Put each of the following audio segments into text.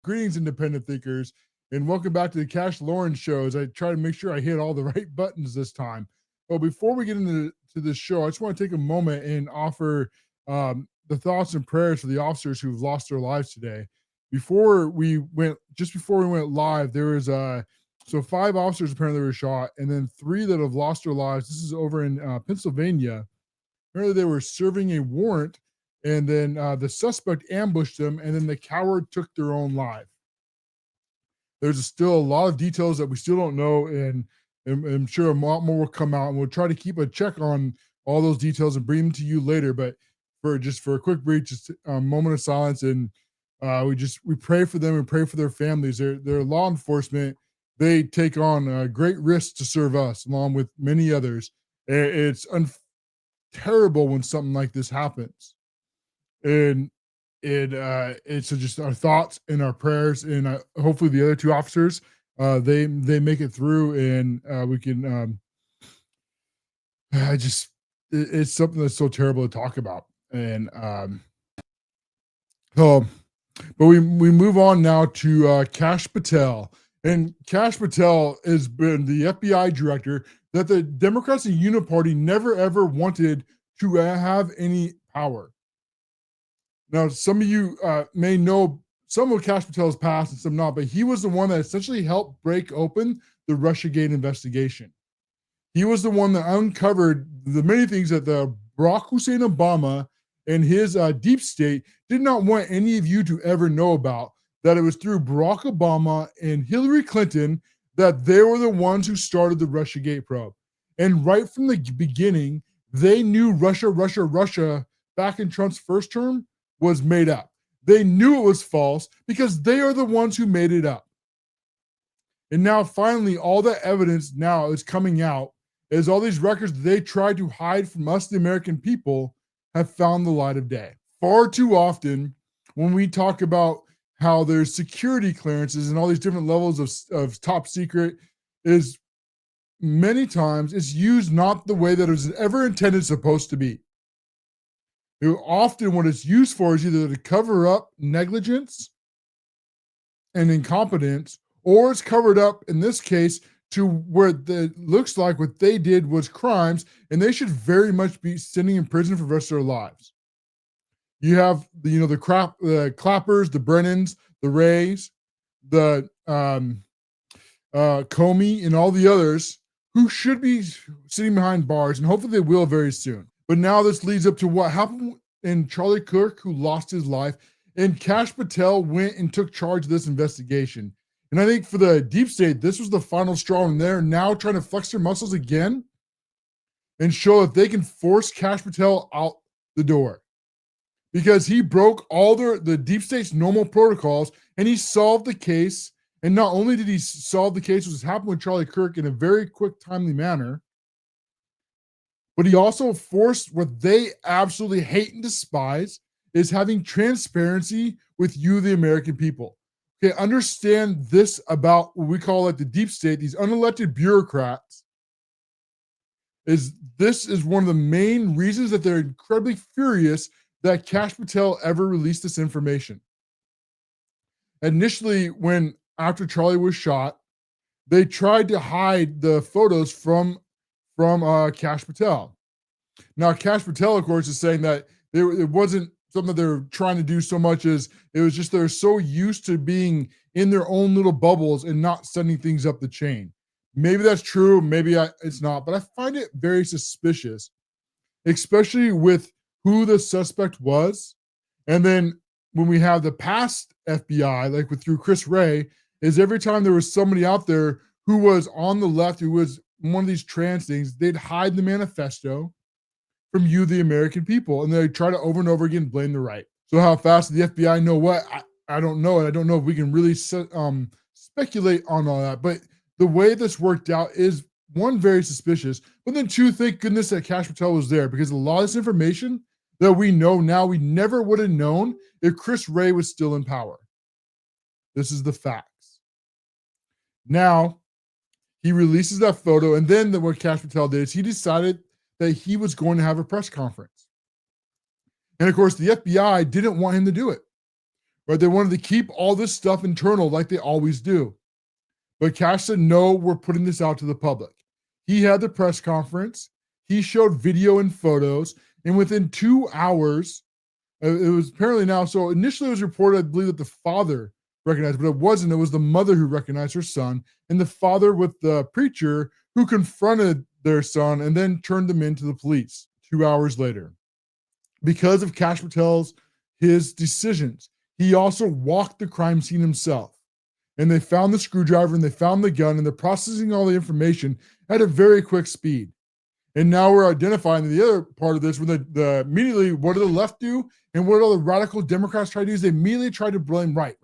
Greetings, independent thinkers, and welcome back to the CASHLOREN show. As I try to make sure I hit all the right buttons this time. Well, before we get into this show, I just want to take a moment and offer the thoughts and prayers for the officers who've lost their lives today. Just before we went live, there was so 5 officers apparently were shot, and then 3 that have lost their lives. This is over in Pennsylvania. Apparently, they were serving a warrant, and then the suspect ambushed them, and then the coward took their own life. There's still a lot of details that we still don't know, and I'm sure a lot more will come out, and we'll try to keep a check on all those details and bring them to you later. But for a quick break, just a moment of silence, and we pray for them and pray for their families. They're law enforcement. They take on great risks to serve us, along with many others. It's terrible when something like this happens, and it's just our thoughts and our prayers, and hopefully the other 2 officers they make it through, and we can it's something that's so terrible to talk about. And so but we move on now to Kash Patel. And Kash Patel has been the FBI director that the Democrats and Uniparty never ever wanted to have any power. Now, some of you may know some of Kash Patel's past and some not, but he was the one that essentially helped break open the Russiagate investigation. He was the one that uncovered the many things that the Barack Hussein Obama and his deep state did not want any of you to ever know about, that it was through Barack Obama and Hillary Clinton that they were the ones who started the Russiagate probe. And right from the beginning, they knew Russia back in Trump's first term was made up. They knew it was false because they are the ones who made it up. And now finally, all the evidence now is coming out as all these records they tried to hide from us, the American people, have found the light of day. Far too often, when we talk about how there's security clearances and all these different levels of top secret, is many times it's used not the way that it was ever intended supposed to be. Often what it's used for is either to cover up negligence and incompetence, or it's covered up, in this case, to where it looks like what they did was crimes, and they should very much be sitting in prison for the rest of their lives. You have the Clappers, the Brennans, the Rays, the Comey, and all the others who should be sitting behind bars, and hopefully they will very soon. But now this leads up to what happened in Charlie Kirk, who lost his life, and Kash Patel went and took charge of this investigation. And I think for the deep state, this was the final straw, and they're now trying to flex their muscles again and show that they can force Kash Patel out the door, because he broke all the deep state's normal protocols, and he solved the case. And not only did he solve the case, which happened with Charlie Kirk in a very quick, timely manner, but he also forced what they absolutely hate and despise, is having transparency with you, the American people. Okay, understand this about what we call the deep state, these unelected bureaucrats. This is one of the main reasons that they're incredibly furious that Kash Patel ever released this information. Initially, after Charlie was shot, they tried to hide the photos from Kash Patel. Now, Kash Patel, of course, is saying that it wasn't something that they're trying to do so much as it was just they're so used to being in their own little bubbles and not sending things up the chain. Maybe that's true, maybe it's not, but I find it very suspicious, especially with who the suspect was. And then when we have the past FBI, like through Chris Wray, is every time there was somebody out there who was on the left, who was one of these trans things, they'd hide the manifesto from you, the American people, and they try to over and over again blame the right. So how fast did the FBI know what? I don't know, and I don't know if we can really speculate on all that. But the way this worked out is, one, very suspicious, but then 2, thank goodness that Kash Patel was there, because a lot of this information that we know now, we never would have known if Chris Wray was still in power. This is the facts. Now, he releases that photo, and then what Kash Patel did is he decided that he was going to have a press conference. And of course, the FBI didn't want him to do it. right? They wanted to keep all this stuff internal like they always do. But Kash said, no, we're putting this out to the public. He had the press conference. He showed video and photos. And within 2 hours, it was apparently now, so initially it was reported, I believe, that the father recognized, but it wasn't. It was the mother who recognized her son, and the father with the preacher who confronted their son and then turned them into the police 2 hours later. Because of Kash Patel's, his decisions, he also walked the crime scene himself. And they found the screwdriver and they found the gun, and they're processing all the information at a very quick speed. And now we're identifying the other part of this when the immediately, what do the left do? And what all the radical Democrats try to do is they immediately try to blame right?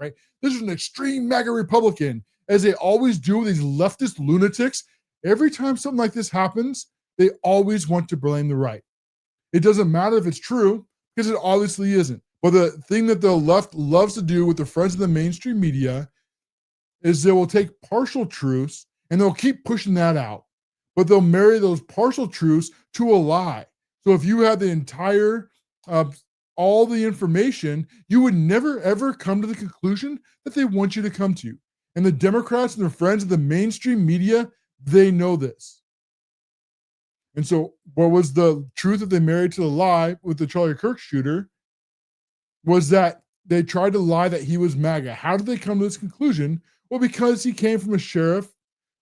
This is an extreme MAGA Republican, as they always do with these leftist lunatics. Every time something like this happens, they always want to blame the right. It doesn't matter if it's true, because it obviously isn't. But the thing that the left loves to do with the friends of the mainstream media is they will take partial truths and they'll keep pushing that out. But they'll marry those partial truths to a lie. So if you had the entire, all the information, you would never, ever come to the conclusion that they want you to come to. And the Democrats and their friends of the mainstream media, they know this. And so what was the truth that they married to the lie with the Charlie Kirk shooter was that they tried to lie that he was MAGA. How did they come to this conclusion? Well, because he came from a sheriff,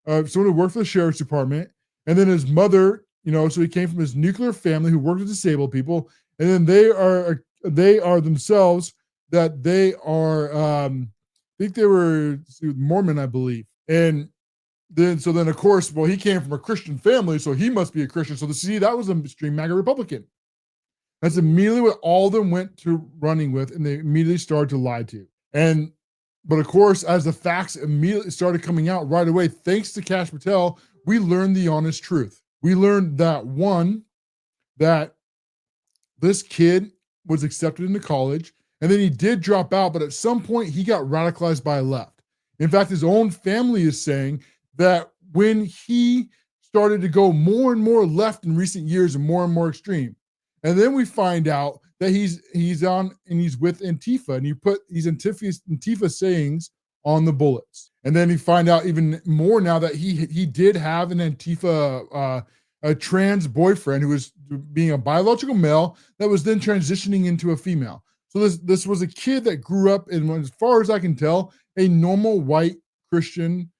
someone who worked for the sheriff's department, and then his mother, so he came from his nuclear family who worked with disabled people, and then they are themselves that they are, I think they were Mormon, I believe. And then of course, well, he came from a Christian family, so he must be a Christian. So that was an extreme MAGA Republican. That's immediately what all of them went to running with, and they immediately started to lie to. But of course, as the facts immediately started coming out right away, thanks to Kash Patel, we learned the honest truth. We learned that that this kid was accepted into college, and then he did drop out, but at some point he got radicalized by left. In fact, his own family is saying that when he started to go more and more left in recent years and more extreme, and then we find out that he's with Antifa, and he's Antifa sayings on the bullets. And then you find out even more now that he did have an Antifa a trans boyfriend who was being a biological male that was then transitioning into a female. So this was a kid that grew up in, as far as I can tell, a normal white Christian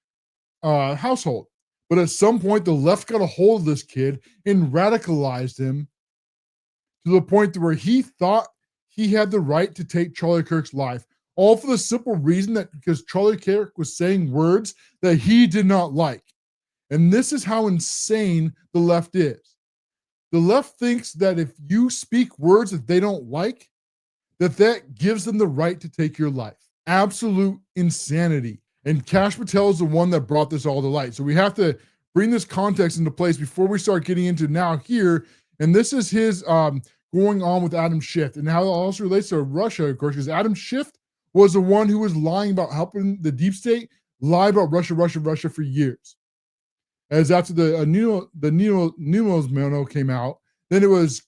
household. But at some point, the left got a hold of this kid and radicalized him to the point where he thought he had the right to take Charlie Kirk's life, all for the simple reason that because Charlie Kirk was saying words that he did not like. And this is how insane the left is. The left thinks that if you speak words that they don't like, that gives them the right to take your life. Absolute insanity. And Kash Patel is the one that brought this all to light. So we have to bring this context into place before we start getting into now here. And this is his going on with Adam Schiff, and how it also relates to Russia, of course, because Adam Schiff was the one who was lying about helping the deep state lie about Russia for years. As after the Nemo's memo came out, then it was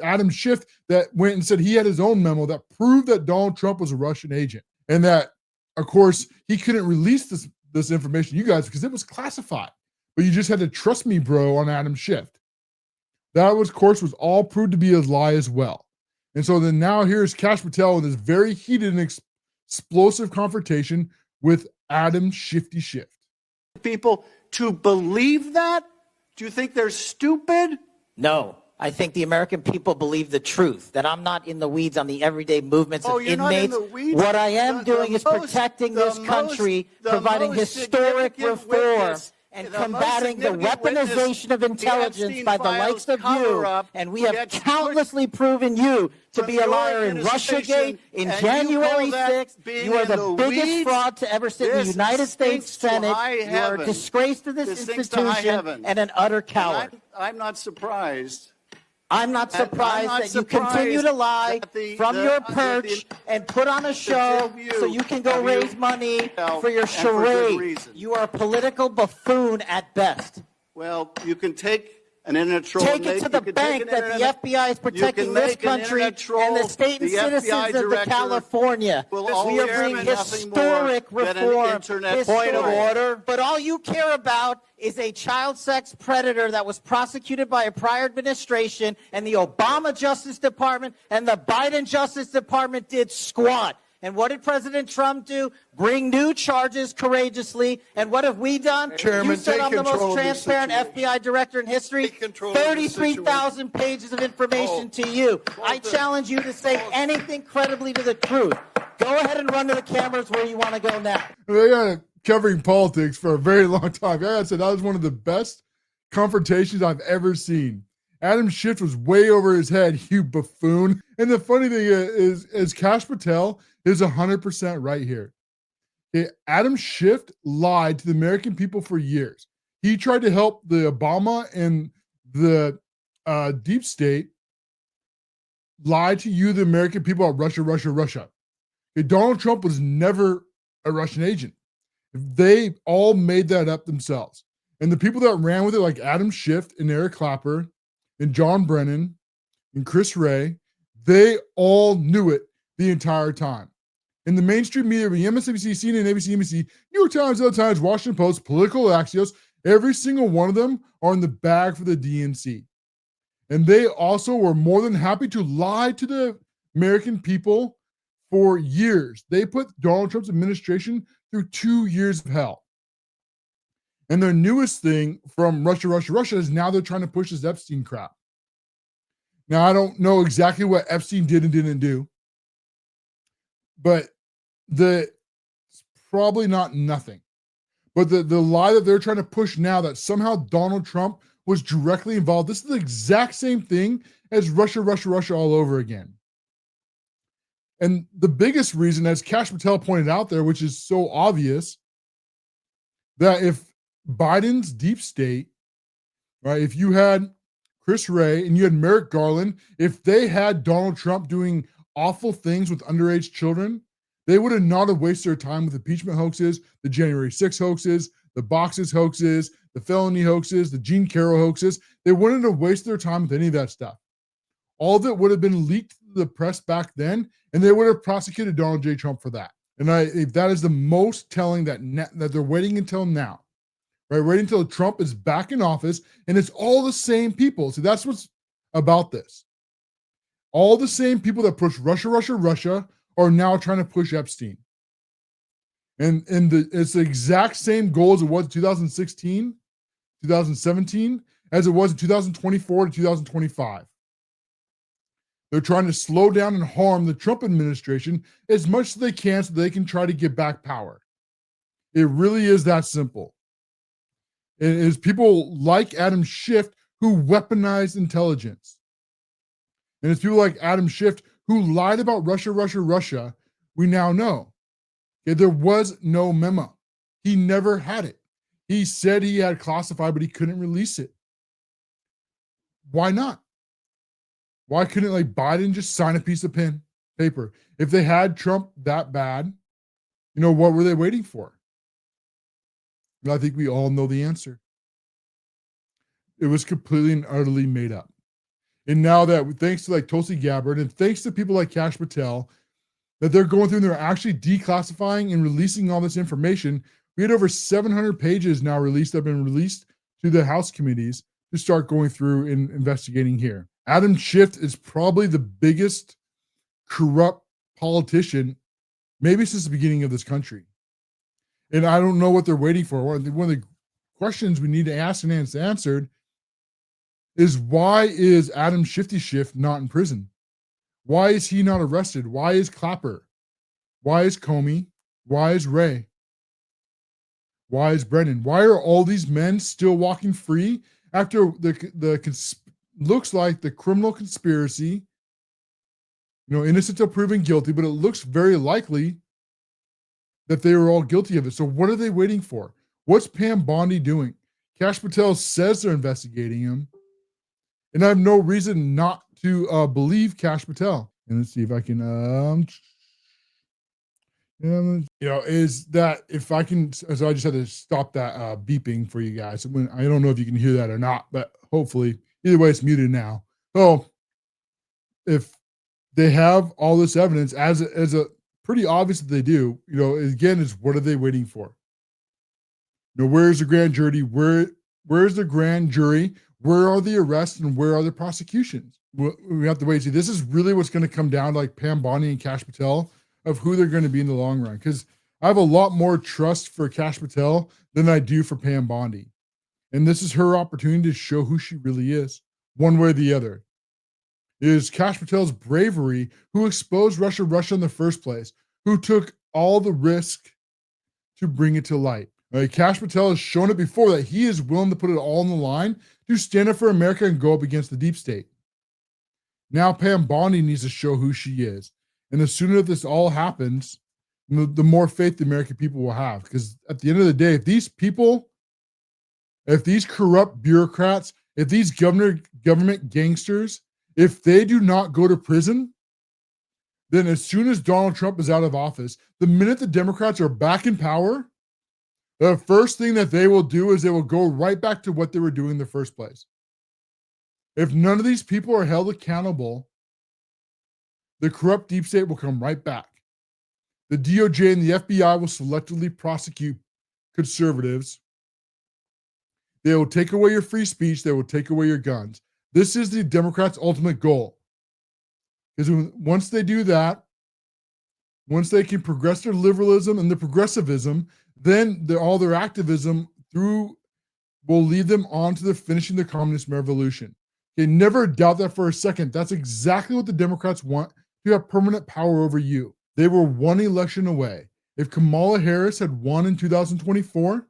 Adam Schiff that went and said he had his own memo that proved that Donald Trump was a Russian agent, and that, of course, he couldn't release this information to you guys because it was classified. But you just had to trust me, bro, on Adam Schiff. That, of course, was all proved to be a lie as well. And so then now here's Kash Patel in this very heated and explosive confrontation with Adam Shifty Schiff. People to believe that? Do you think they're stupid? No. I think the American people believe the truth, that I'm not in the weeds on the everyday movements of you're inmates. Not in the weeds? What I am doing is protecting this country, providing historic reform, and combating the weaponization of intelligence by the likes of you. And we have countlessly proven you to be a liar in Russiagate, in January 6th. You are the biggest fraud to ever sit in the United States Senate. You are a disgrace to this institution and an utter coward. I'm not surprised. I'm not surprised that you continue to lie from your perch and put on a show so you can go raise money for your charade. You are a political buffoon at best. Well, you can take an internet troll. Take it to the bank that the FBI is protecting this country and the state and citizens of California. We are bringing historic reform. Point of order. But all you care about is a child sex predator that was prosecuted by a prior administration, and the Obama Justice Department and the Biden Justice Department did squat. And what did President Trump do? Bring new charges courageously. And what have we done? Chairman, you said I'm the most of transparent FBI director in history. 33,000 pages of information to you. I challenge you to say anything credibly to the truth. Go ahead and run to the cameras where you want to go now. They got covering politics for a very long time. Like I said, that was one of the best confrontations I've ever seen. Adam Schiff was way over his head, you buffoon. And the funny thing is Kash Patel is 100% right here. Okay, Adam Schiff lied to the American people for years. He tried to help the Obama and the deep state lie to you, the American people, about Russia, Russia, Russia. Okay, Donald Trump was never a Russian agent. They all made that up themselves. And the people that ran with it, like Adam Schiff and Eric Clapper and John Brennan and Chris Wray, they all knew it the entire time. In the mainstream media, MSNBC, CNN, ABC, NBC, New York Times, other Times, Washington Post, Political Axios, every single one of them are in the bag for the DNC. And they also were more than happy to lie to the American people for years. They put Donald Trump's administration through 2 years of hell. And their newest thing from Russia, Russia, Russia is now they're trying to push this Epstein crap. Now, I don't know exactly what Epstein did and didn't do, but it's probably not nothing. But the lie that they're trying to push now, that somehow Donald Trump was directly involved, this is the exact same thing as Russia, Russia, Russia all over again. And the biggest reason, as Kash Patel pointed out there, which is so obvious, that if Biden's deep state, right, if you had Chris Wray and you had Merrick Garland, if they had Donald Trump doing awful things with underage children, they would have not have wasted their time with impeachment hoaxes, the January 6 hoaxes, the boxes hoaxes, the felony hoaxes, the Gene Carroll hoaxes. They wouldn't have wasted their time with any of that stuff. All of it would have been leaked to the press back then, and they would have prosecuted Donald J. Trump for that. And if that is the most telling, that they're waiting until now, right? Waiting until Trump is back in office, and it's all the same people. So that's what's about this. All the same people that push Russia, Russia, Russia are now trying to push Epstein. And it's the exact same goal as it was in 2016, 2017, as it was in 2024 to 2025. They're trying to slow down and harm the Trump administration as much as they can so they can try to get back power. It really is that simple. It is people like Adam Schiff who weaponize intelligence. And it's people like Adam Schiff who lied about Russia, Russia, Russia. We now know. Okay, there was no memo. He never had it. He said he had classified, but he couldn't release it. Why not? Why couldn't Biden just sign a piece of paper? If they had Trump that bad, what were they waiting for? I think we all know the answer. It was completely and utterly made up. And now that, thanks to Tulsi Gabbard and thanks to people like Kash Patel, that they're going through and they're actually declassifying and releasing all this information. We had over 700 pages now released that have been released to the House committees to start going through and investigating here. Adam Schiff is probably the biggest corrupt politician, maybe since the beginning of this country. And I don't know what they're waiting for. One of the questions we need to ask and answered is, why is Adam Shifty Schiff not in prison? Why is he not arrested? Why is Clapper? Why is Comey? Why is Wray? Why is Brennan? Why are all these men still walking free after looks like the criminal conspiracy, innocent till proven guilty, but it looks very likely that they were all guilty of it. So what are they waiting for? What's Pam Bondi doing? Kash Patel says they're investigating him, and I have no reason not to believe Kash Patel. And let's see if I can, And, is that if I can, so I just had to stop that beeping for you guys. I don't know if you can hear that or not, but hopefully, either way, it's muted now. So if they have all this evidence, as a pretty obvious that they do, again, is what are they waiting for? Where's the grand jury? Where's the grand jury? Where are the arrests and where are the prosecutions? We have to wait and see. This is really what's going to come down to, like Pam Bondi and Kash Patel, of who they're going to be in the long run. Because I have a lot more trust for Kash Patel than I do for Pam Bondi. And this is her opportunity to show who she really is, one way or the other. It is Kash Patel's bravery who exposed Russia in the first place, who took all the risk to bring it to light. Kash Patel has shown it before that he is willing to put it all on the line to stand up for America and go up against the deep state. Now Pam Bondi needs to show who she is. And the sooner this all happens, the more faith the American people will have. Because at the end of the day, if these corrupt bureaucrats, if these government gangsters, if they do not go to prison, then as soon as Donald Trump is out of office, the minute the Democrats are back in power, the first thing that they will do is they will go right back to what they were doing in the first place. If none of these people are held accountable, the corrupt deep state will come right back. The DOJ and the FBI will selectively prosecute conservatives. They will take away your free speech. They will take away your guns. This is the Democrats' ultimate goal. Because once they do that, once they can progress their liberalism and their progressivism, then all their activism will lead them on to finishing the communist revolution. Okay, never doubt that for a second. That's exactly what the Democrats want, to have permanent power over you. They were one election away. If Kamala Harris had won in 2024,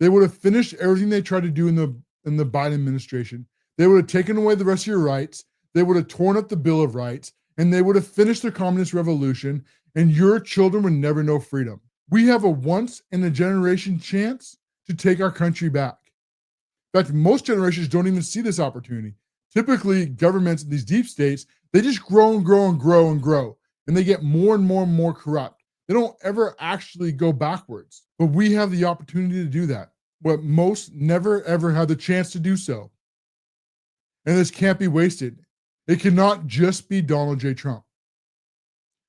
they would have finished everything they tried to do in the Biden administration. They would have taken away the rest of your rights. They would have torn up the Bill of Rights, and they would have finished the communist revolution, and your children would never know freedom. We have a once-in-a-generation chance to take our country back. In fact, most generations don't even see this opportunity. Typically, governments in these deep states, they just grow and grow and grow and grow, and they get more and more and more corrupt. They don't ever actually go backwards. But we have the opportunity to do that. But most never, ever have the chance to do so. And this can't be wasted. It cannot just be Donald J. Trump.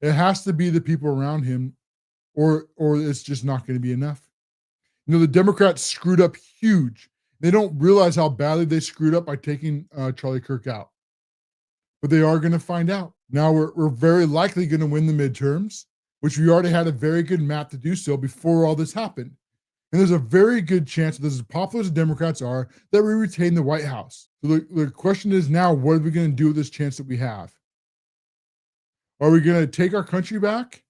It has to be the people around him, or it's just not going to be enough. The Democrats screwed up huge. They don't realize how badly they screwed up by taking Charlie Kirk out. But they are going to find out. Now we're very likely going to win the midterms, which we already had a very good map to do so before all this happened. And there's a very good chance, that as popular as the Democrats are, that we retain the White House. So the question is now, what are we going to do with this chance that we have? Are we going to take our country back?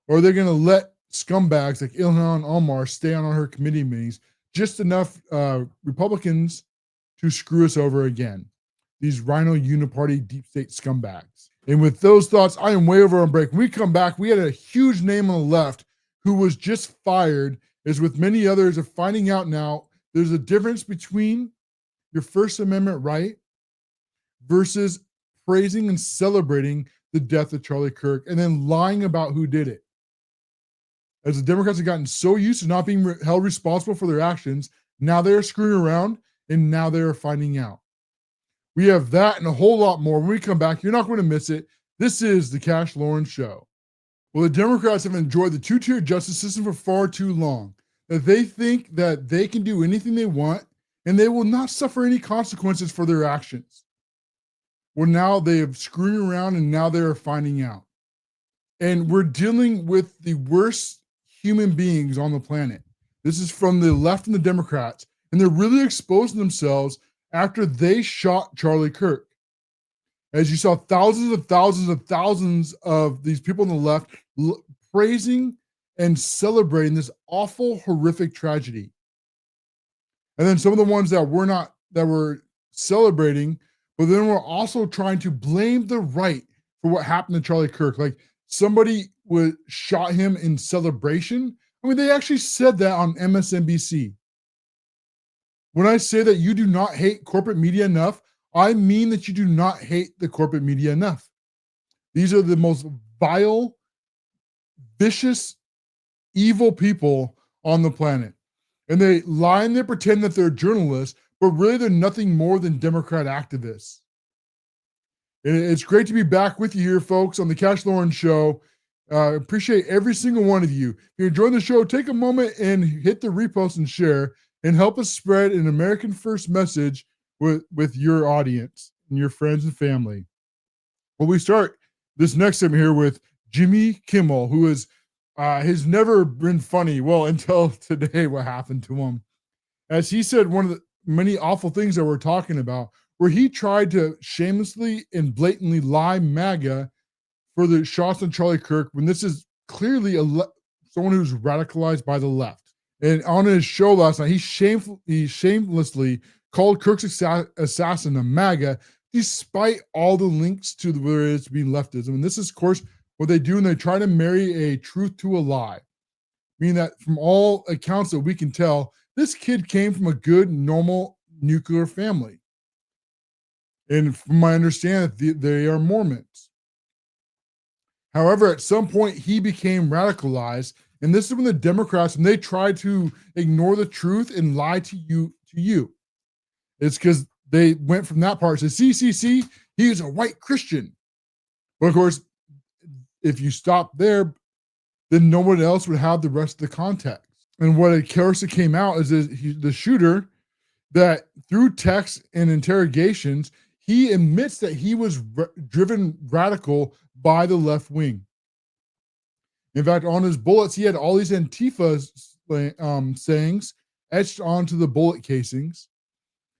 Or are they going to let scumbags like Ilhan Omar stay on her committee meetings, just enough Republicans to screw us over again? These Rhino Uniparty deep state scumbags. And with those thoughts, I am way over on break. When we come back, we had a huge name on the left who was just fired, as with many others, are finding out now there's a difference between your First Amendment right versus praising and celebrating the death of Charlie Kirk and then lying about who did it. As the Democrats have gotten so used to not being held responsible for their actions, now they are screwing around and now they are finding out. We have that and a whole lot more. When we come back, you're not going to miss it. This is the CASHLOREN Show. Well, the Democrats have enjoyed the two-tier justice system for far too long, that they think that they can do anything they want and they will not suffer any consequences for their actions. Well, now they have screwed around and now they are finding out. And we're dealing with the worst human beings on the planet. This is from the left and the Democrats, and they're really exposing themselves after they shot Charlie Kirk. As you saw, thousands and thousands and thousands of these people on the left praising and celebrating this awful, horrific tragedy. And then some of the ones that were celebrating, but then were also trying to blame the right for what happened to Charlie Kirk. Like somebody shot him in celebration. I mean, they actually said that on MSNBC. When I say that you do not hate corporate media enough, I mean that you do not hate the corporate media enough. These are the most vile, vicious, evil people on the planet. And they lie and they pretend that they're journalists, but really they're nothing more than Democrat activists. And it's great to be back with you here, folks, on the CASHLOREN Show. Appreciate every single one of you. If you're enjoying the show, take a moment and hit the repost and share and help us spread an American First message with your audience and your friends and family. Well, we start this next segment here with Jimmy Kimmel, who has never been funny, well, until today, what happened to him. As he said, one of the many awful things that we're talking about, where he tried to shamelessly and blatantly lie MAGA for the shots on Charlie Kirk, when this is clearly someone who's radicalized by the left. And on his show last night, he shamelessly called Kirk's assassin a MAGA, despite all the links to where it's being leftism. And this is, of course, what they do when they try to marry a truth to a lie. Meaning that from all accounts that we can tell, this kid came from a good, normal nuclear family. And from my understanding, they are Mormons. However, at some point, he became radicalized. And this is when the Democrats, when they try to ignore the truth and lie to you. It's because they went from that part to see, he is a white Christian. But of course, if you stop there, then no one else would have the rest of the context. And what of course it came out is the shooter, that through text and interrogations, he admits that he was driven radical by the left wing. In fact, on his bullets, he had all these Antifa sayings etched onto the bullet casings.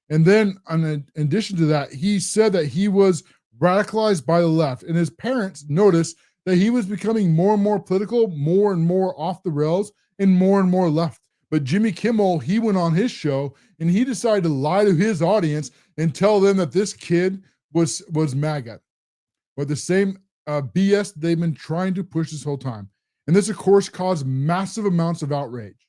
And then, in addition to that, he said that he was radicalized by the left. And his parents noticed that he was becoming more and more political, more and more off the rails, and more left. But Jimmy Kimmel, he went on his show and he decided to lie to his audience and tell them that this kid was MAGA. But the same BS they've been trying to push this whole time. And this, of course, caused massive amounts of outrage,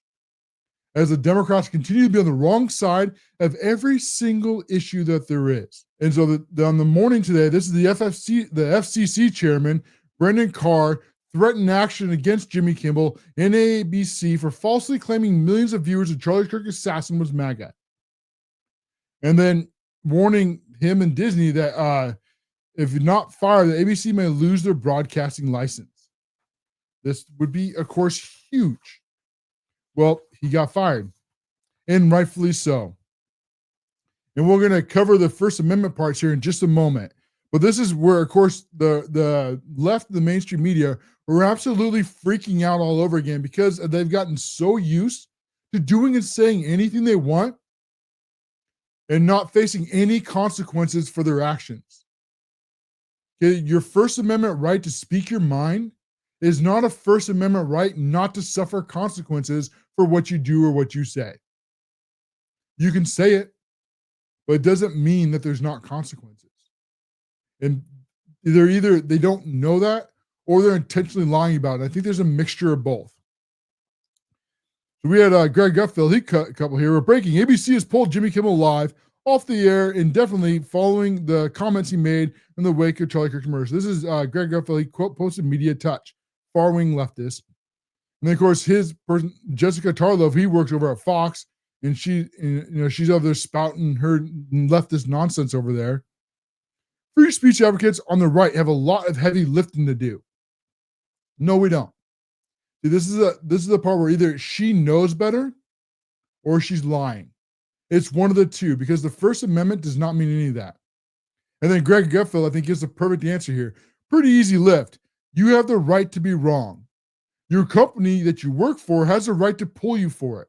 as the Democrats continue to be on the wrong side of every single issue that there is. And so on the morning today, this is the FCC chairman, Brendan Carr, threatened action against Jimmy Kimmel and ABC for falsely claiming millions of viewers of Charlie Kirk assassin was MAGA. And then warning him and Disney that if not fired, the ABC may lose their broadcasting license. This would be, of course, huge. Well, he got fired, and rightfully so. And we're going to cover the First Amendment parts here in just a moment. But this is where, of course, the left, the mainstream media, are absolutely freaking out all over again, because they've gotten so used to doing and saying anything they want and not facing any consequences for their actions. Okay, your First Amendment right to speak your mind is not a First Amendment right not to suffer consequences for what you do or what you say. You can say it, but it doesn't mean that there's not consequences. And either they don't know that, or they're intentionally lying about it. I think there's a mixture of both. So we had Greg Gutfeld, he cut a couple here. We're breaking. ABC has pulled Jimmy Kimmel live off the air indefinitely following the comments he made in the wake of Charlie Kirk's murder. This is Greg Gutfeld. He posted Media Touch, far-wing leftist. And then, of course, his person, Jessica Tarlov, he works over at Fox, and she's over there spouting her leftist nonsense over there. Free speech advocates on the right have a lot of heavy lifting to do. No, we don't. See, this is the part where either she knows better or she's lying. It's one of the two, because the First Amendment does not mean any of that. And then Greg Gutfeld, I think, gives the perfect answer here. Pretty easy lift. You have the right to be wrong. Your company that you work for has a right to pull you for it.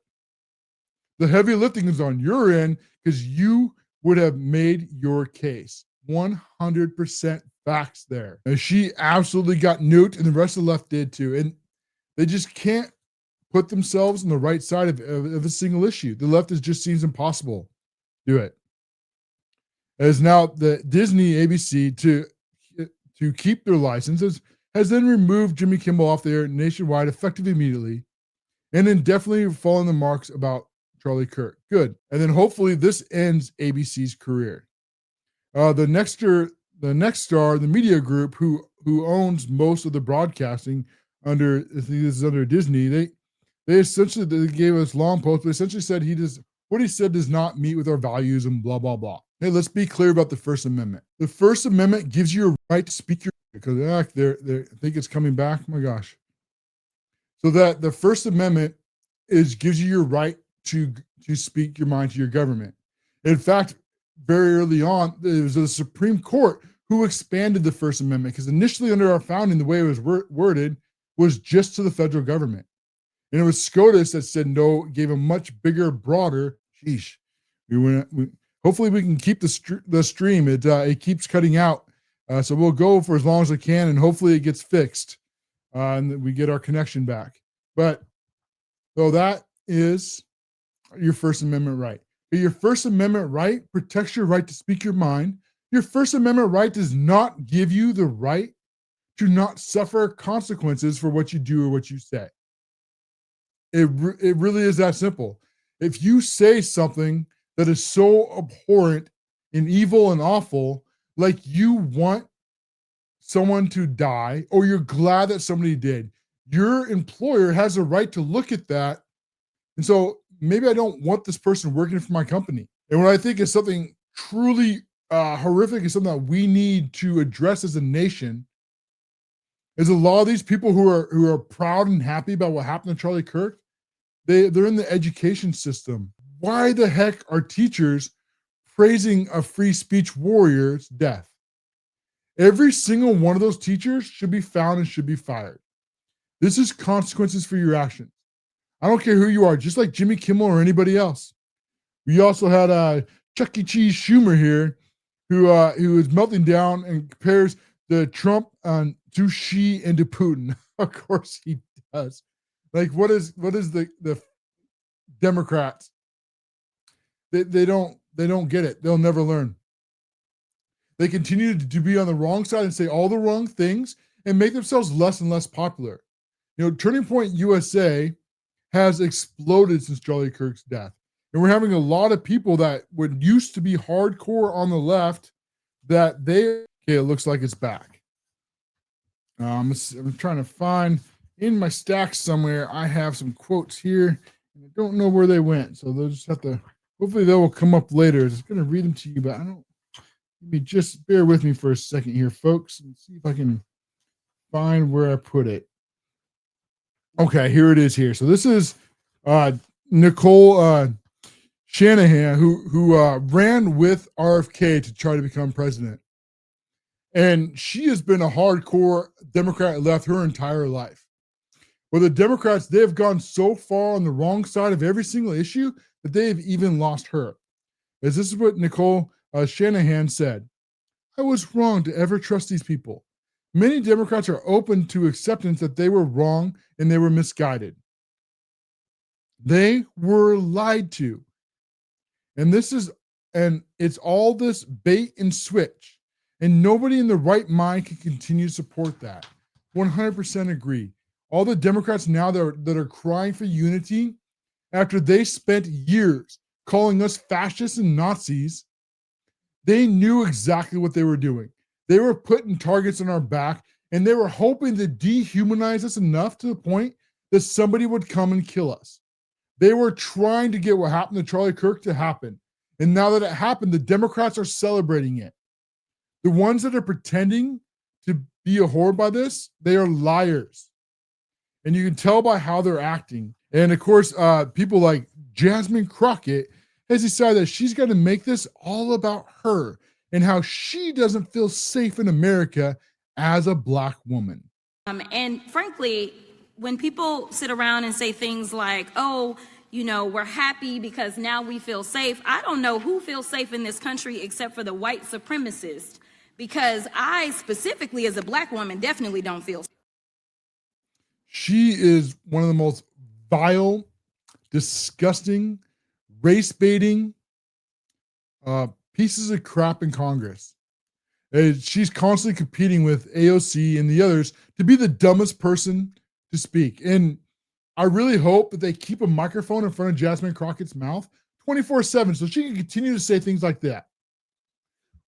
The heavy lifting is on your end because you would have made your case. 100% facts there. And she absolutely got nuked, and the rest of the left did too. And they just can't put themselves on the right side of a single issue. The left just seems impossible to do it. As now the Disney ABC to keep their licenses has then removed Jimmy Kimmel off the air nationwide effective immediately, and then definitely following the marks about Charlie Kirk. Good. And then hopefully this ends ABC's career. The next star, the media group who owns most of the broadcasting under, I think this is under Disney. They essentially, they gave us long posts, but essentially said what he said does not meet with our values and blah, blah, blah. Hey, let's be clear about the First Amendment. The First Amendment gives you a right to speak your, because I think it's coming back. Oh my gosh. So that the First Amendment gives you your right to speak your mind to your government. In fact, very early on, it was the Supreme Court who expanded the First Amendment, because initially under our founding, the way it was worded was just to the federal government. And it was SCOTUS that said no, gave a much bigger, broader, sheesh. Hopefully we can keep the stream. It keeps cutting out. So we'll go for as long as I can, and hopefully it gets fixed and we get our connection back. But so that is your First Amendment right. But your First Amendment right protects your right to speak your mind. Your First Amendment right does not give you the right to not suffer consequences for what you do or what you say. It really is that simple. If you say something that is so abhorrent and evil and awful, like you want someone to die or you're glad that somebody did, your employer has a right to look at that. And so maybe I don't want this person working for my company. And what I think is something truly horrific is something that we need to address as a nation is a lot of these people who are proud and happy about what happened to Charlie Kirk. They're in the education system. Why the heck are teachers praising a free speech warrior's death? Every single one of those teachers should be found and should be fired. This is consequences for your actions. I don't care who you are, just like Jimmy Kimmel or anybody else. We also had Chuck E. Cheese Schumer here, who is melting down and compares the Trump to Xi and to Putin. Of course he does. Like, what is the Democrats? They don't get it. They'll never learn. They continue to be on the wrong side and say all the wrong things and make themselves less and less popular. You know, Turning Point USA has exploded since Charlie Kirk's death. And we're having a lot of people that would used to be hardcore on the left that okay, it looks like it's back. I'm trying to find in my stack somewhere. I have some quotes here. And I don't know where they went. So they'll just have to, hopefully they will come up later. I'm just going to read them to you, but just bear with me for a second here, folks, and see if I can find where I put it. Okay, here it is here. So this is Nicole Shanahan, who ran with RFK to try to become president. And she has been a hardcore Democrat left her entire life. Well, the Democrats, they've gone so far on the wrong side of every single issue that they've even lost her. As this is what Nicole Shanahan said. I was wrong to ever trust these people. Many Democrats are open to acceptance that they were wrong and they were misguided. They were lied to. And it's all this bait and switch. And nobody in the right mind can continue to support that. 100% agree. All the Democrats now that are crying for unity after they spent years calling us fascists and Nazis, they knew exactly what they were doing. They were putting targets on our back, and they were hoping to dehumanize us enough to the point that somebody would come and kill us. They were trying to get what happened to Charlie Kirk to happen. And now that it happened, the Democrats are celebrating it. The ones that are pretending to be abhorred by this, they are liars. And you can tell by how they're acting. And of course, people like Jasmine Crockett has decided that she's going to make this all about her and how she doesn't feel safe in America as a Black woman. And frankly, when people sit around and say things like, oh, you know, we're happy because now we feel safe. I don't know who feels safe in this country except for the white supremacists, because I specifically as a Black woman definitely don't feel safe. She is one of the most vile, disgusting, race-baiting pieces of crap in Congress. She's constantly competing with AOC and the others to be the dumbest person to speak. And I really hope that they keep a microphone in front of Jasmine Crockett's mouth 24/7 so she can continue to say things like that.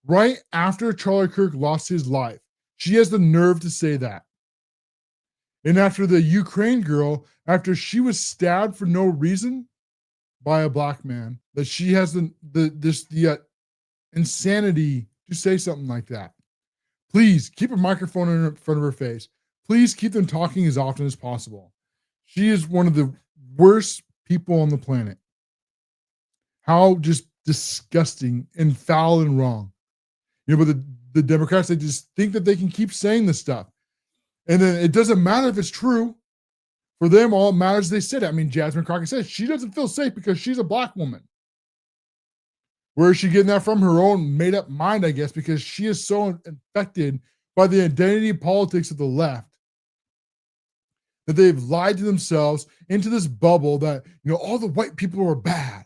Right after Charlie Kirk lost his life, she has the nerve to say that. And after the Ukraine girl, after she was stabbed for no reason by a black man, that she has the insanity to say something like that. Please keep a microphone in front of her face. Please keep them talking as often as possible. She is one of the worst people on the planet. How just disgusting and foul and wrong. You know, but the Democrats, they just think that they can keep saying this stuff. And then it doesn't matter if it's true. For them, all it matters they said it. I mean, Jasmine Crockett says she doesn't feel safe because she's a black woman. Where is she getting that from? Her own made-up mind, I guess, because she is so infected by the identity politics of the left that they've lied to themselves into this bubble that, you know, all the white people are bad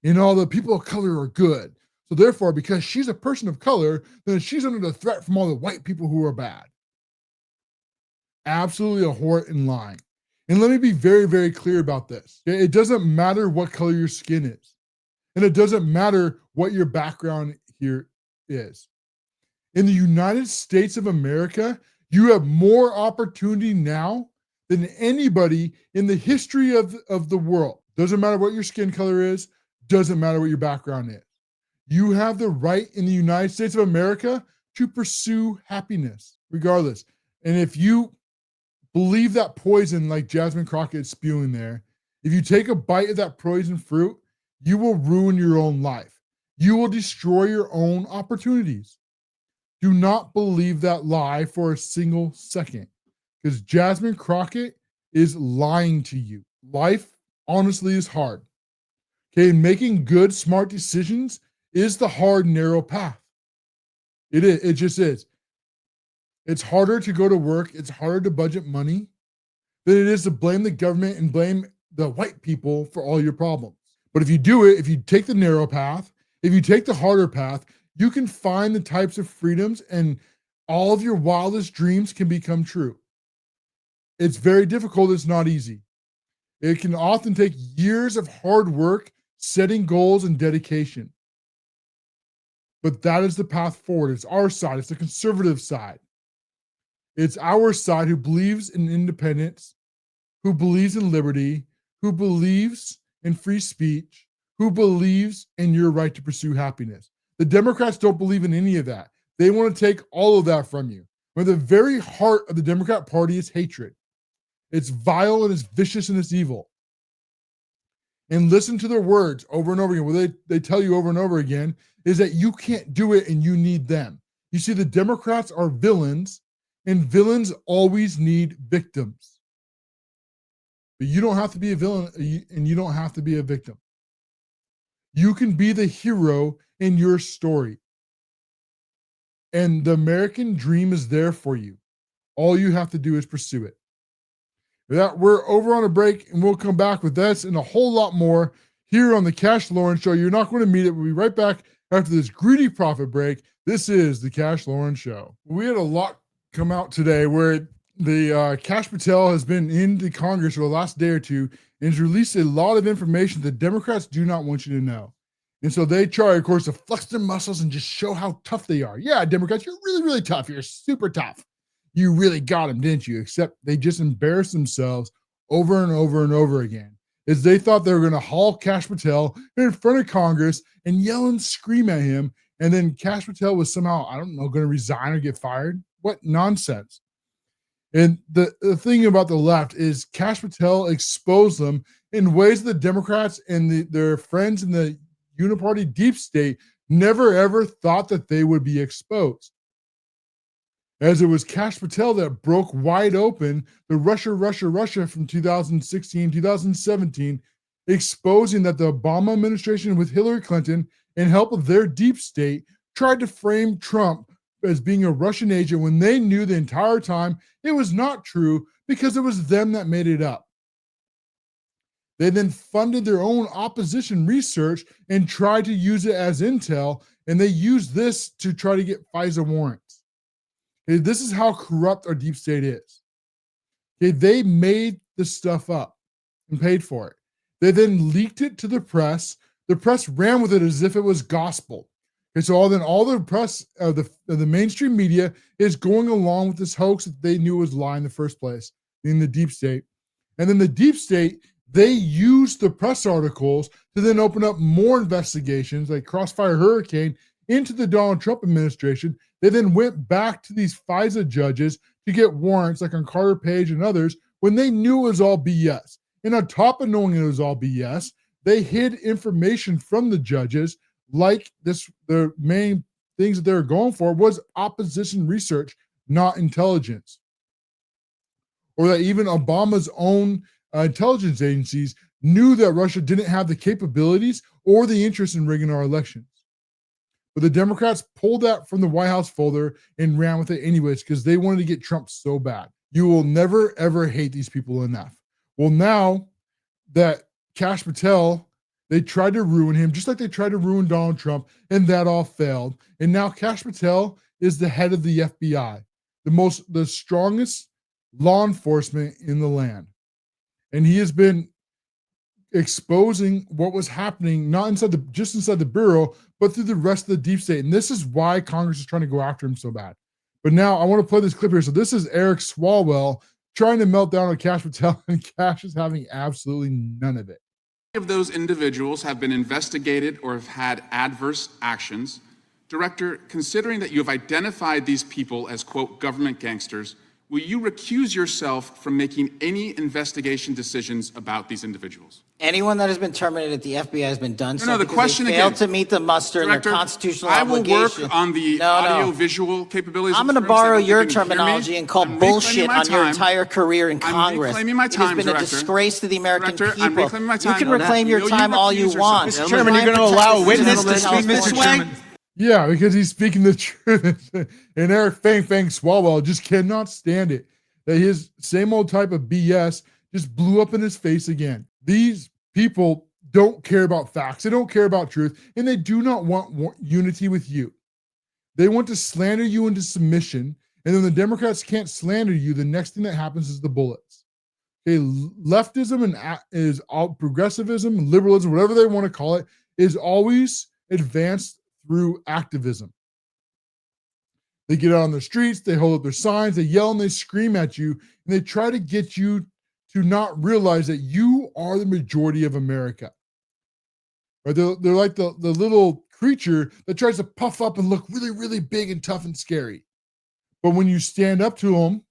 and all the people of color are good. So therefore, because she's a person of color, then she's under the threat from all the white people who are bad. Absolutely a whore and lying. And let me be very, very clear about this. It doesn't matter what color your skin is. And it doesn't matter what your background here is. In the United States of America, you have more opportunity now than anybody in the history of the world. Doesn't matter what your skin color is. Doesn't matter what your background is. You have the right in the United States of America to pursue happiness, regardless. And if you believe that poison like Jasmine Crockett is spewing there, if you take a bite of that poison fruit, you will ruin your own life. You will destroy your own opportunities. Do not believe that lie for a single second, because Jasmine Crockett is lying to you. Life, honestly, is hard. Okay, making good, smart decisions is the hard, narrow path. It is. It just is. It's harder to go to work. It's harder to budget money than it is to blame the government and blame the white people for all your problems. But if you do it, if you take the narrow path, if you take the harder path, you can find the types of freedoms and all of your wildest dreams can become true. It's very difficult. It's not easy. It can often take years of hard work, setting goals, and dedication. But that is the path forward. It's our side. It's the conservative side. It's our side who believes in independence, who believes in liberty, who believes in free speech, who believes in your right to pursue happiness. The Democrats don't believe in any of that. They want to take all of that from you. But the very heart of the Democrat Party is hatred. It's vile and it's vicious and it's evil. And listen to their words over and over again. What they tell you over and over again is that you can't do it and you need them. You see, the Democrats are villains, and villains always need victims. But you don't have to be a villain, and you don't have to be a victim. You can be the hero in your story. And the American dream is there for you. All you have to do is pursue it. With that, we're over on a break, and we'll come back with this and a whole lot more here on the CASHLOREN Show. You're not going to meet it. We'll be right back after this greedy profit break. This is the CASHLOREN Show. We had a lot come out today where the Kash Patel has been into Congress for the last day or two and has released a lot of information that Democrats do not want you to know. And so they try, of course, to flex their muscles and just show how tough they are. Yeah, Democrats, you're really, really tough. You're super tough. You really got them, didn't you? Except they just embarrassed themselves over and over and over again, as they thought they were going to haul Kash Patel in front of Congress and yell and scream at him. And then Kash Patel was somehow, I don't know, going to resign or get fired. What nonsense. And the thing about the left is Kash Patel exposed them in ways that the Democrats and their friends in the uniparty deep state never ever thought that they would be exposed. As it was Kash Patel that broke wide open the Russia from 2016, 2017, exposing that the Obama administration with Hillary Clinton and help of their deep state tried to frame Trump as being a Russian agent when they knew the entire time it was not true because it was them that made it up. They then funded their own opposition research and tried to use it as intel, and they used this to try to get FISA warrants. Okay, this is how corrupt our deep state is. Okay, they made this stuff up and paid for it. They then leaked it to the press. The press ran with it as if it was gospel. Okay, so all the press of the mainstream media is going along with this hoax that they knew was a lie in the first place. in the deep state. And then the deep state, they use the press articles to then open up more investigations like Crossfire Hurricane into the Donald Trump administration. They then went back to these FISA judges to get warrants like on Carter Page and others when they knew it was all BS. And on top of knowing it was all BS, they hid information from the judges like this. The main things that they were going for was opposition research, not intelligence. Or that even Obama's own intelligence agencies knew that Russia didn't have the capabilities or the interest in rigging our elections. But the Democrats pulled that from the White House folder and ran with it anyways because they wanted to get Trump so bad. You will never, ever hate these people enough. Well, now that Kash Patel, they tried to ruin him just like they tried to ruin Donald Trump, and that all failed. And now Kash Patel is the head of the FBI, the strongest law enforcement in the land. And he has been exposing what was happening, not just inside the Bureau, but through the rest of the deep state. And this is why Congress is trying to go after him so bad. But now I want to play this clip here. So this is Eric Swalwell trying to melt down on Kash Patel, and Kash is having absolutely none of it. Of those individuals have been investigated or have had adverse actions. Director, considering that you have identified these people as, quote, government gangsters, will you recuse yourself from making any investigation decisions about these individuals? Anyone that has been terminated at the FBI has been done so the because question they failed again, to meet the muster Director, in their constitutional I will obligation. work on the audio-visual capabilities. I'm going to borrow your terminology and call bullshit on your entire career in Congress. Reclaiming my time, it has been Director. a disgrace to the American Director, I'm people. reclaiming my time. You can reclaim your time all you want. Mr. Chairman, you're going to allow a witness to speak, Mr. Chairman? Yeah, because he's speaking the truth. And Eric Fang Swalwell just cannot stand it that his same old type of BS just blew up in his face again. These people don't care about facts. They don't care about truth. And they do not want unity with you. They want to slander you into submission. And then the Democrats can't slander you. The next thing that happens is the bullets. Okay, leftism is all progressivism, liberalism, whatever they want to call it, is always advanced through activism. They get out on the streets, they hold up their signs, they yell and they scream at you, and they try to get you to not realize that you are the majority of America. Right? They're like the little creature that tries to puff up and look really, really big and tough and scary. But when you stand up to them,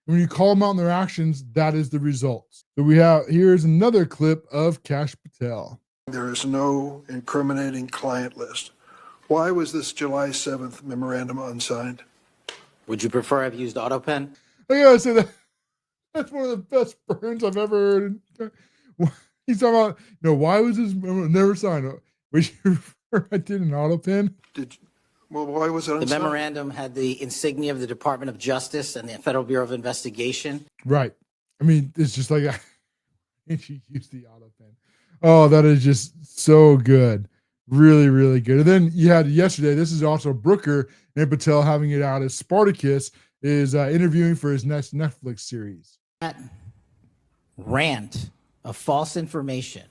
when you call them out on their actions, that is the results. So here's another clip of Kash Patel. There is no incriminating client list. Why was this July 7th memorandum unsigned? Would you prefer I've used AutoPen? I gotta say that's one of the best burns I've ever heard. He's talking about, why was this never signed? Would you prefer I did an AutoPen? Why was it unsigned? The memorandum had the insignia of the Department of Justice and the Federal Bureau of Investigation. Right. I mean, it's just like, and you use the AutoPen. Oh, that is just so good. Really, really good. And then you had yesterday, this is also Brooker and Patel having it out as Spartacus is interviewing for his next Netflix series. That rant of false information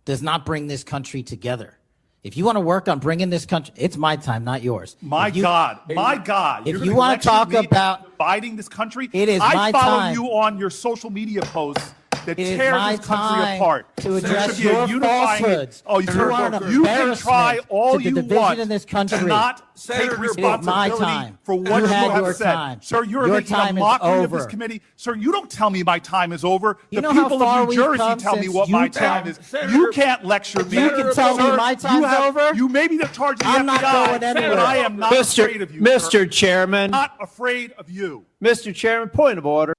does not bring this country together. If you want to work on bringing this country, it's my time, not yours. My God. If you want to talk about dividing this country, it is my time. I follow you on your social media posts that tear this country apart. To address your falsehoods. You can try all you want in this country. to not take responsibility for what you have said. Sir, you're making a mockery of this committee. Sir, you don't tell me my time is over. The people of New Jersey tell me what my time is. You can't lecture me. You can tell me my time's over. You may be the charge of the I'm not going anywhere. but I am not afraid of you. Mr. Chairman. Not afraid of you. Mr. Chairman, point of order.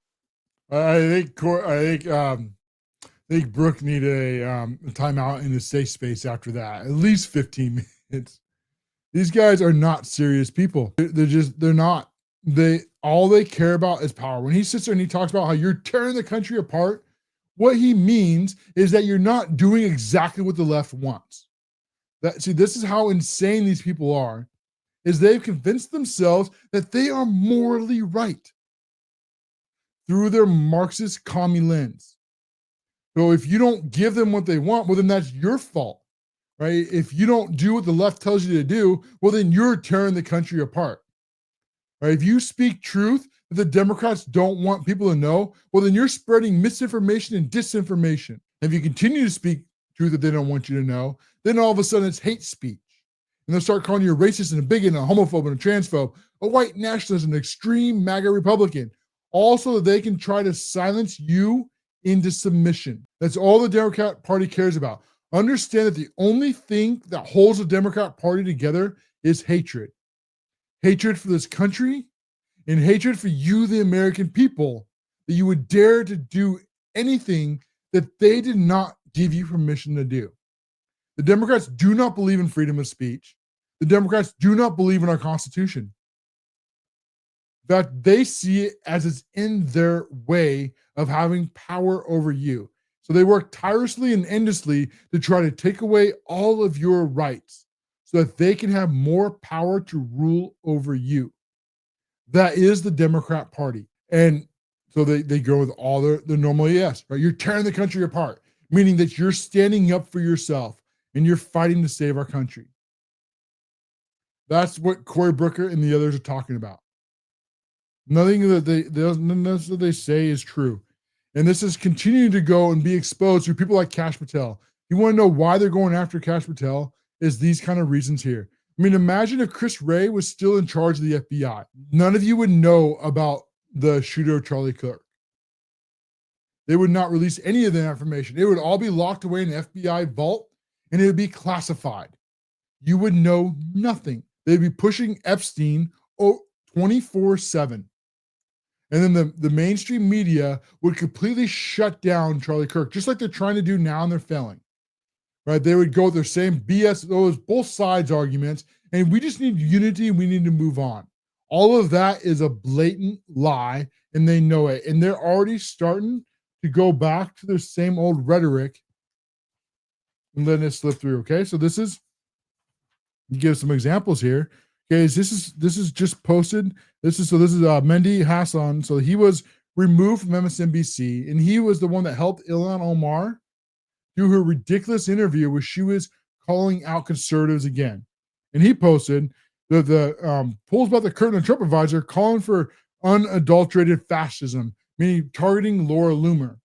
I think Brooke needed a timeout in the safe space after that. At least 15 minutes. These guys are not serious people. They're not. All they care about is power. When he sits there and he talks about how you're tearing the country apart, what he means is that you're not doing exactly what the left wants. This is how insane these people are, is they've convinced themselves that they are morally right through their Marxist commie lens. So if you don't give them what they want, well, then that's your fault, right? If you don't do what the left tells you to do, well, then you're tearing the country apart. Right? If you speak truth, that the Democrats don't want people to know, well, then you're spreading misinformation and disinformation. If you continue to speak truth that they don't want you to know, then all of a sudden it's hate speech. And they'll start calling you a racist and a bigot and a homophobe and a transphobe, a white nationalist and an extreme MAGA Republican. Also, that they can try to silence you into submission. That's all the Democrat Party cares about. Understand that the only thing that holds the Democrat Party together is hatred. Hatred for this country and hatred for you, the American people, that you would dare to do anything that they did not give you permission to do. The Democrats do not believe in freedom of speech. The Democrats do not believe in our Constitution. That they see it as it's in their way of having power over you. So they work tirelessly and endlessly to try to take away all of your rights so that they can have more power to rule over you. That is the Democrat Party. And so they go with all their normal yes, right? You're tearing the country apart, meaning that you're standing up for yourself and you're fighting to save our country. That's what Cory Booker and the others are talking about. Nothing that they say is true. And this is continuing to go and be exposed through people like Kash Patel. You want to know why they're going after Kash Patel? Is these kind of reasons here. I mean, imagine if Chris Wray was still in charge of the FBI. None of you would know about the shooter of Charlie Kirk. They would not release any of that information. It would all be locked away in the FBI vault, and it would be classified. You would know nothing. They'd be pushing Epstein 24/7. And then the mainstream media would completely shut down Charlie Kirk, just like they're trying to do now, and they're failing. Right? They would go with their same BS, those both sides arguments, and we just need unity and we need to move on. All of that is a blatant lie, and they know it. And they're already starting to go back to their same old rhetoric and letting it slip through. Okay, so this is, you give some examples here. Okay, this is just posted. This is Mehdi Hassan. So he was removed from MSNBC, and he was the one that helped Ilhan Omar do her ridiculous interview where she was calling out conservatives again. And he posted the polls about the Curtin and Trump advisor calling for unadulterated fascism, meaning targeting Laura Loomer.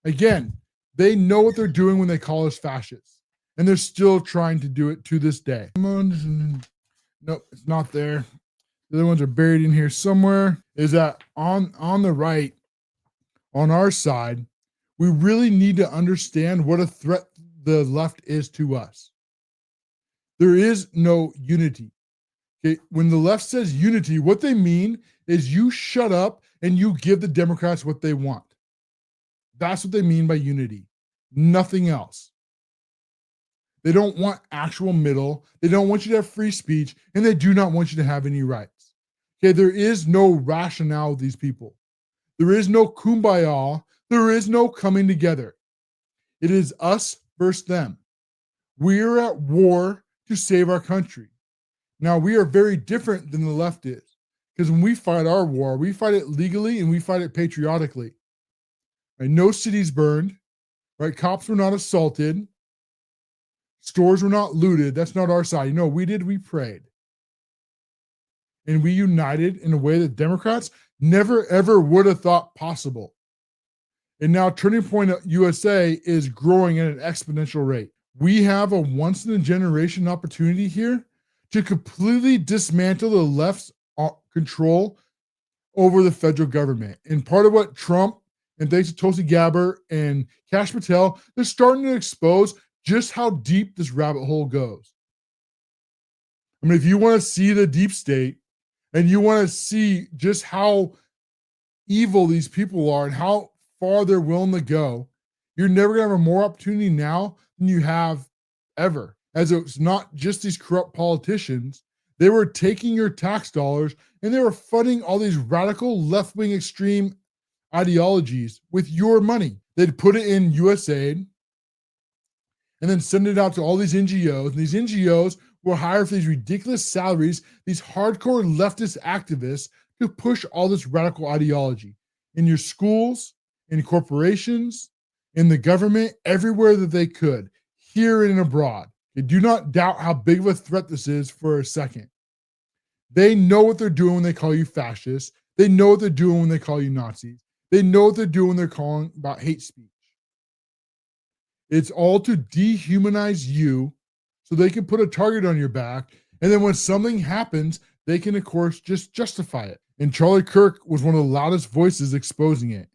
Again, they know what they're doing when they call us fascists, and they're still trying to do it to this day. Nope, it's not there. The other ones are buried in here somewhere. Is that on the right, on our side, we really need to understand what a threat the left is to us. There is no unity. Okay, when the left says unity, what they mean is you shut up and you give the Democrats what they want. That's what they mean by unity. Nothing else. They don't want actual middle. They don't want you to have free speech, and they do not want you to have any rights. Okay, there is no rationale with these people. There is no kumbaya. There is no coming together. It is us versus them. We are at war to save our country. Now, we are very different than the left is, because when we fight our war, we fight it legally and we fight it patriotically. Right? No cities burned. Right? Cops were not assaulted. Stores were not looted. That's not our side. You know, we prayed. And we united in a way that Democrats never, ever would have thought possible. And now Turning Point USA is growing at an exponential rate. We have a once-in-a-generation opportunity here to completely dismantle the left's control over the federal government. And part of what Trump, and thanks to Tulsi Gabbard and Kash Patel, they're starting to expose just how deep this rabbit hole goes. I mean, if you want to see the deep state and you want to see just how evil these people are and how far they're willing to go, you're never going to have a more opportunity now than you have ever. As it's not just these corrupt politicians, they were taking your tax dollars and they were funding all these radical left-wing extreme ideologies with your money. They'd put it in USAID and then send it out to all these NGOs. And these NGOs will hire for these ridiculous salaries, these hardcore leftist activists to push all this radical ideology in your schools, in corporations, in the government, everywhere that they could, here and abroad. They do not doubt how big of a threat this is for a second. They know what they're doing when they call you fascists. They know what they're doing when they call you Nazis. They know what they're doing when they're calling about hate speech. It's all to dehumanize you so they can put a target on your back. And then when something happens, they can, of course, just justify it. And Charlie Kirk was one of the loudest voices exposing it.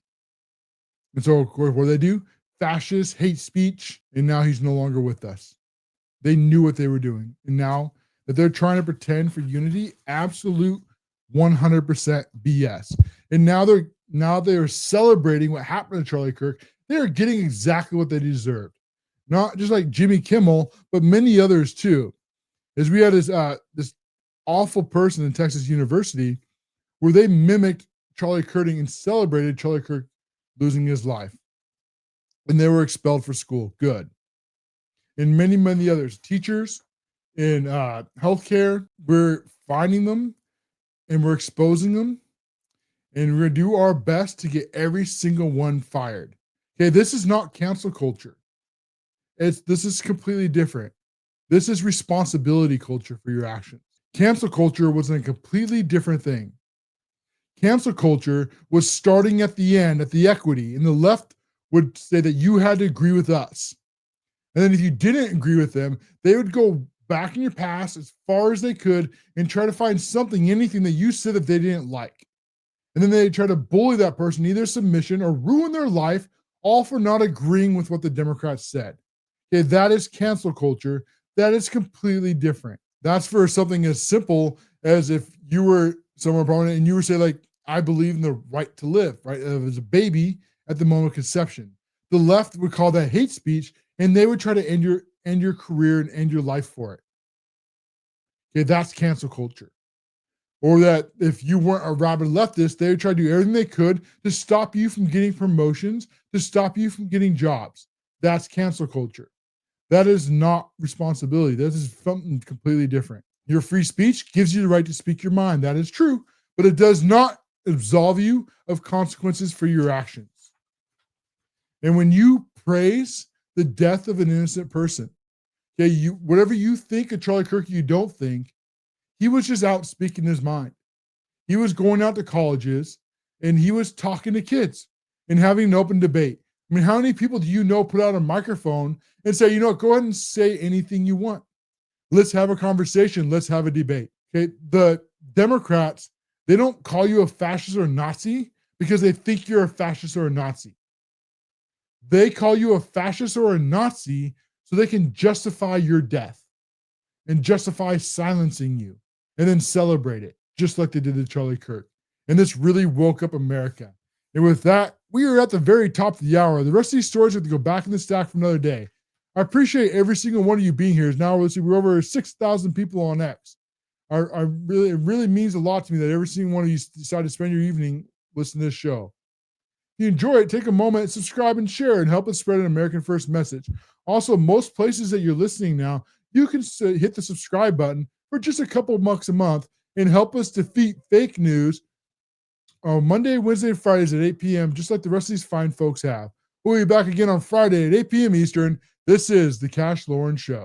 And so, of course, what do they do? Fascist, hate speech, and now he's no longer with us. They knew what they were doing. And now that they're trying to pretend for unity, absolute 100% BS. And now they're celebrating what happened to Charlie Kirk. They're getting exactly what they deserved. Not just like Jimmy Kimmel, but many others too. As we had this awful person in Texas University where they mimicked Charlie Kirk and celebrated Charlie Kirk losing his life. And they were expelled for school. Good. And many, many others. Teachers in healthcare, we're finding them and we're exposing them. And we're going to do our best to get every single one fired. Okay, this is not cancel culture. This is completely different. This is responsibility culture for your actions. Cancel culture was a completely different thing. Cancel culture was starting at the end, at the equity, and the left would say that you had to agree with us. And then if you didn't agree with them, they would go back in your past as far as they could and try to find something, anything that you said that they didn't like. And then they try to bully that person, either submission or ruin their life, all for not agreeing with what the Democrats said. Okay, that is cancel culture. That is completely different. That's for something as simple as if you were someone opponent and you were saying, like, I believe in the right to live, right? As a baby at the moment of conception. The left would call that hate speech, and they would try to end your career and end your life for it. Okay, that's cancel culture. Or that if you weren't a rabid leftist, they would try to do everything they could to stop you from getting promotions, to stop you from getting jobs. That's cancel culture. That is not responsibility. That is something completely different. Your free speech gives you the right to speak your mind. That is true, but it does not absolve you of consequences for your actions. And when you praise the death of an innocent person, okay, whatever you think of Charlie Kirk, you don't think, he was just out speaking his mind. He was going out to colleges and he was talking to kids and having an open debate. I mean, how many people do you know put out a microphone and say, you know, go ahead and say anything you want. Let's have a conversation. Let's have a debate. Okay. The Democrats, they don't call you a fascist or a Nazi because they think you're a fascist or a Nazi. They call you a fascist or a Nazi so they can justify your death and justify silencing you and then celebrate it, just like they did to Charlie Kirk. And this really woke up America. And with that, we are at the very top of the hour. The rest of these stories have to go back in the stack for another day. I appreciate every single one of you being here. Now we're over 6,000 people on X. It really means a lot to me that every single one of you decide to spend your evening listening to this show. If you enjoy it, take a moment, subscribe and share and help us spread an American First message. Also, most places that you're listening now, you can hit the subscribe button for just a couple bucks a month and help us defeat fake news on Monday, Wednesday, and Fridays at 8 p.m., just like the rest of these fine folks have. We'll be back again on Friday at 8 p.m. Eastern. This is the CASHLOREN Show.